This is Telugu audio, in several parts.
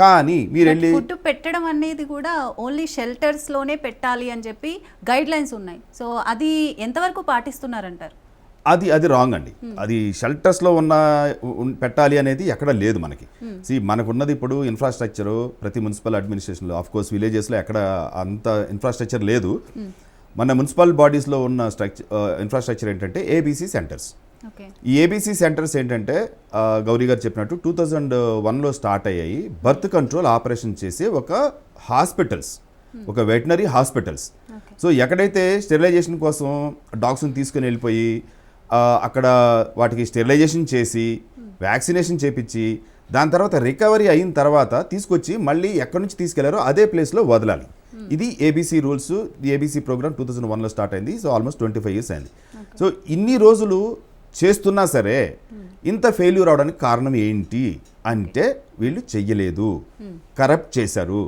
కానీ మీరు వెళ్ళి ఫుడ్ పెట్టడం అనేది కూడా ఓన్లీ షెల్టర్స్లోనే పెట్టాలి అని చెప్పి గైడ్ లైన్స్ ఉన్నాయి. సో అది ఎంతవరకు పాటిస్తున్నారంటారు? అది రాంగ్ అండి. అది షెల్టర్స్లో పెట్టాలి అనేది ఎక్కడ లేదు మనకి. మనకున్నది ఇప్పుడు ఇన్ఫ్రాస్ట్రక్చరు ప్రతి మున్సిపల్ అడ్మినిస్ట్రేషన్లో, ఆఫ్ కోర్స్ విలేజెస్లో ఎక్కడ అంత ఇన్ఫ్రాస్ట్రక్చర్ లేదు. మన మున్సిపల్ బాడీస్లో ఉన్న ఇన్ఫ్రాస్ట్రక్చర్ ఏంటంటే ఏబీసీ సెంటర్స్. ఈ ఏబీసీ సెంటర్స్ ఏంటంటే గౌరీ గారు చెప్పినట్టు 2001లో స్టార్ట్ అయ్యాయి. బర్త్ కంట్రోల్ ఆపరేషన్ చేసే ఒక హాస్పిటల్స్, ఒక వెటనరీ హాస్పిటల్స్. సో ఎక్కడైతే స్టెరిలైజేషన్ కోసం డాగ్స్ని తీసుకుని వెళ్ళిపోయి అక్కడ వాటికి స్టెరిలైజేషన్ చేసి వ్యాక్సినేషన్ చేపించి దాని తర్వాత రికవరీ అయిన తర్వాత తీసుకొచ్చి మళ్ళీ ఎక్కడి నుంచి తీసుకెళ్లారో అదే ప్లేస్లో వదలాలి. ఇది ఏబీసీ రూల్స్. ఏబీసీ ప్రోగ్రామ్ 2001లో స్టార్ట్ అయింది. సో ఆల్మోస్ట్ 25 years అయింది. సో ఇన్ని రోజులు చేస్తున్నా సరే ఇంత ఫెయిల్యూర్ అవడానికి కారణం ఏంటి అంటే వీళ్ళు చెయ్యలేదు, కరప్ట్ చేశారు,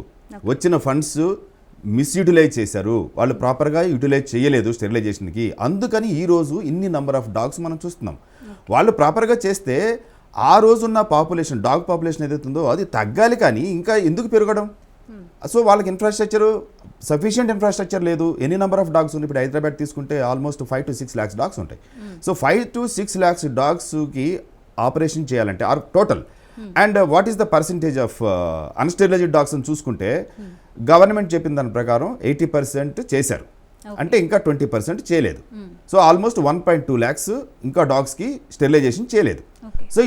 వచ్చిన ఫండ్స్ మిస్యూటిలైజ్ చేశారు, వాళ్ళు ప్రాపర్గా యూటిలైజ్ చేయలేదు స్టెరిలైజేషన్కి. అందుకని ఈరోజు ఇన్ని నెంబర్ ఆఫ్ డాగ్స్ మనం చూస్తున్నాం. వాళ్ళు ప్రాపర్గా చేస్తే ఆ రోజున్న పాపులేషన్, డాగ్ పాపులేషన్ ఏదైతుందో అది తగ్గాలి, కానీ ఇంకా ఎందుకు పెరగడం? సో వాళ్ళకి సఫిషియంట్ ఇన్ఫ్రాస్ట్రక్చర్ లేదు. ఎన్ని నెంబర్ ఆఫ్ డాగ్స్ ఉన్నాయి? ఇప్పుడు హైదరాబాద్ తీసుకుంటే ఆల్మోస్ట్ 5 to 6 lakhs డాగ్స్ ఉంటాయి. సో 5 to 6 lakhs డాగ్స్కి ఆపరేషన్ చేయాలంటే total and what is the percentage of unsterilized dogs అని చూసుకుంటే గవర్నమెంట్ చెప్పిన దాని ప్రకారం 80% చేశారు, అంటే ఇంకా 20% చేయలేదు. సో ఆల్మోస్ట్ 1.2 lakhs ఇంకా డాగ్స్కి స్టెరిలైజేషన్ చేయలేదు. సో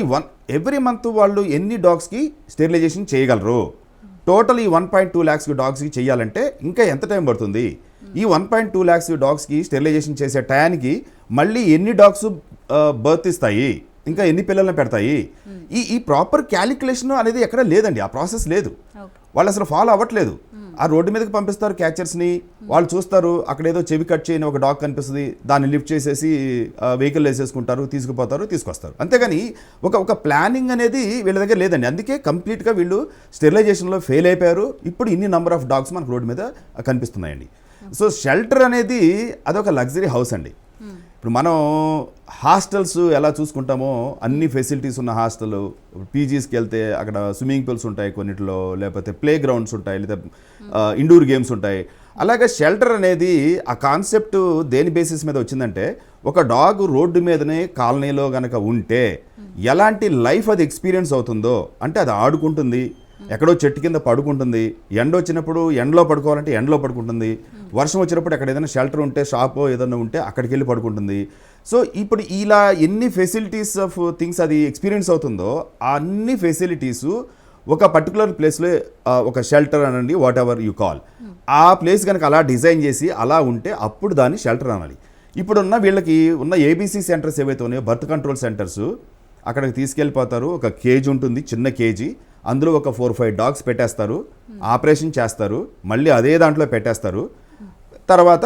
ఎవ్రీ మంత్ వాళ్ళు ఎన్ని డాగ్స్కి స్టెరిలైజేషన్ చేయగలరు? టోటల్ ఈ 1.2 lakhs డాగ్స్కి చేయాలంటే ఇంకా ఎంత టైం పడుతుంది? ఈ 1.2 lakhs డాగ్స్కి స్టెరిలైజేషన్ చేసే టయానికి మళ్ళీ ఎన్ని డాగ్స్ బర్త్ ఇస్తాయి, ఇంకా ఎన్ని పిల్లల్ని పెడతాయి? ఈ ప్రాపర్ క్యాలిక్యులేషన్ అనేది ఎక్కడ లేదండి. ఆ ప్రాసెస్ లేదు. వాళ్ళు అసలు ఫాలో అవ్వట్లేదు. ఆ రోడ్డు మీదకి పంపిస్తారు క్యాచర్స్ని, వాళ్ళు చూస్తారు అక్కడ ఏదో చెవి కట్ చేయని ఒక డాగ్ కనిపిస్తుంది, దాన్ని లిఫ్ట్ చేసేసి వెహికల్ వేసేసుకుంటారు, తీసుకుపోతారు, తీసుకొస్తారు. అంతేగాని ఒక ప్లానింగ్ అనేది వీళ్ళ దగ్గర లేదండి. అందుకే కంప్లీట్గా వీళ్ళు స్టెరిలైజేషన్లో ఫెయిల్ అయిపోయారు. ఇప్పుడు ఇన్ని నెంబర్ ఆఫ్ డాగ్స్ మనకు రోడ్డు మీద కనిపిస్తున్నాయండి. సో షెల్టర్ అనేది అదొక లగ్జరీ హౌస్ అండి. ఇప్పుడు మనం హాస్టల్స్ ఎలా చూసుకుంటామో అన్ని ఫెసిలిటీస్ ఉన్న హాస్టల్, పీజీస్కి వెళ్తే అక్కడ స్విమ్మింగ్ పూల్స్ ఉంటాయి కొన్నిట్లో, లేకపోతే ప్లే గ్రౌండ్స్ ఉంటాయి, లేదా ఇండోర్ గేమ్స్ ఉంటాయి. అలాగే షెల్టర్ అనేది ఆ కాన్సెప్ట్ దేని బేసిస్ మీద వచ్చిందంటే, ఒక డాగ్ రోడ్డు మీదనే కాలనీలో కనుక ఉంటే ఎలాంటి లైఫ్ అది ఎక్స్పీరియన్స్ అవుతుందో, అంటే అది ఆడుకుంటుంది, ఎక్కడో చెట్టు కింద పడుకుంటుంది, ఎండ వచ్చినప్పుడు ఎండలో పడుకోవాలంటే ఎండలో పడుకుంటుంది, వర్షం వచ్చినప్పుడు అక్కడ ఏదైనా షెల్టర్ ఉంటే షాపో ఏదైనా ఉంటే అక్కడికి వెళ్ళి పడుకుంటుంది. సో ఇప్పుడు ఇలా ఎన్ని ఫెసిలిటీస్ ఆఫ్ థింగ్స్ అది ఎక్స్పీరియన్స్ అవుతుందో అన్ని ఫెసిలిటీసు ఒక పర్టికులర్ ప్లేస్లో ఒక షెల్టర్ అనండి, వాట్ ఎవర్ యూ కాల్, ఆ ప్లేస్ కనుక అలా డిజైన్ చేసి అలా ఉంటే అప్పుడు దాన్ని షెల్టర్ అనాలి. ఇప్పుడున్న వీళ్ళకి ఉన్న ఏబీసీ సెంటర్స్ ఏవైతే ఉన్నాయో, బర్త్ కంట్రోల్ సెంటర్స్, అక్కడికి తీసుకెళ్ళిపోతారు. ఒక కేజీ ఉంటుంది, చిన్న కేజీ, అందులో ఒక 4-5 డాగ్స్ పెట్టేస్తారు, ఆపరేషన్ చేస్తారు, మళ్ళీ అదే దాంట్లో పెట్టేస్తారు. తర్వాత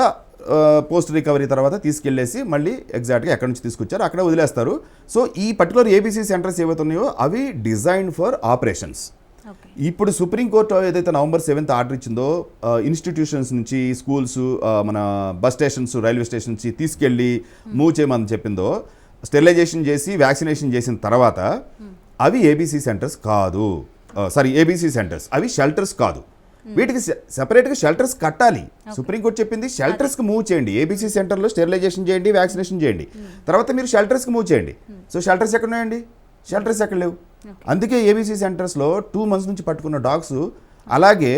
పోస్ట్ రికవరీ తర్వాత తీసుకెళ్ళేసి మళ్ళీ ఎగ్జాక్ట్గా ఎక్కడి నుంచి తీసుకొచ్చారో అక్కడ వదిలేస్తారు. సో ఈ పర్టికులర్ ఏబీసీ సెంటర్స్ ఏవైతే ఉన్నాయో అవి డిజైన్ ఫర్ ఆపరేషన్స్. ఇప్పుడు సుప్రీంకోర్టు ఏదైతే November 7th ఆర్డర్ ఇచ్చిందో, ఇన్స్టిట్యూషన్స్ నుంచి, స్కూల్స్, మన బస్ స్టేషన్స్, రైల్వే స్టేషన్ నుంచి తీసుకెళ్ళి మూవ్ చేయమని చెప్పిందో, స్టెరిలైజేషన్ చేసి వ్యాక్సినేషన్ చేసిన తర్వాత అవి ఏబీసీ సెంటర్స్ కాదు. ఏబీసీ సెంటర్స్ అవి షెల్టర్స్ కాదు. వీటికి సెపరేట్గా షెల్టర్స్ కట్టాలి. సుప్రీంకోర్టు చెప్పింది షెల్టర్స్కి మూవ్ చేయండి, ఏబీసీ సెంటర్లో స్టెరిలైజేషన్ చేయండి, వ్యాక్సినేషన్ చేయండి, తర్వాత మీరు షెల్టర్స్కి మూవ్ చేయండి. సో షెల్టర్స్ ఎక్కడ ఉన్నాయండి? షెల్టర్స్ ఎక్కడ లేవు. అందుకే ఏబీసీ సెంటర్స్లో 2 months నుంచి పట్టుకున్న డాగ్స్ అలాగే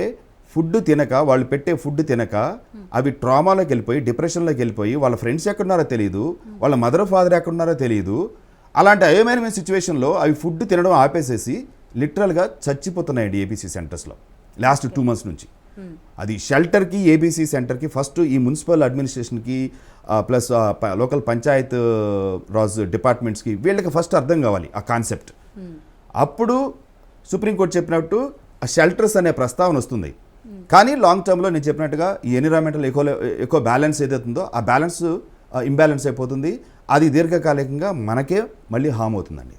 ఫుడ్ తినక, వాళ్ళు పెట్టే ఫుడ్ తినక అవి ట్రామాలోకి వెళ్ళిపోయి, డిప్రెషన్లోకి వెళ్ళిపోయి, వాళ్ళ ఫ్రెండ్స్ ఎక్కడున్నారో తెలియదు, వాళ్ళ మదర్ ఫాదర్ ఎక్కడున్నారో తెలియదు. అలాంటి అయోమయమైన సిచ్యువేషన్లో అవి ఫుడ్ తినడం ఆపేసేసి లిటరల్గా చచ్చిపోతున్నాయండి ఏబీసీ సెంటర్స్లో లాస్ట్ 2 months నుంచి. అది షెల్టర్కి, ఏబీసీ సెంటర్కి ఫస్ట్ ఈ మున్సిపల్ అడ్మినిస్ట్రేషన్కి ప్లస్ లోకల్ పంచాయత్ రాజ్ డిపార్ట్మెంట్స్కి వీళ్ళకి ఫస్ట్ అర్థం కావాలి ఆ కాన్సెప్ట్. అప్పుడు సుప్రీంకోర్టు చెప్పినట్టు ఆ షెల్టర్స్ అనే ప్రస్తావన వస్తుంది. కానీ లాంగ్ టర్మ్లో నేను చెప్పినట్టుగా ఈ ఎన్విరాన్మెంటల్ ఎకో బ్యాలెన్స్ ఏదైతుందో ఆ బ్యాలెన్స్ ఇంబ్యాలెన్స్ అయిపోతుంది. అది దీర్ఘకాలికంగా మనకే మళ్ళీ హామ్ అవుతుందండి.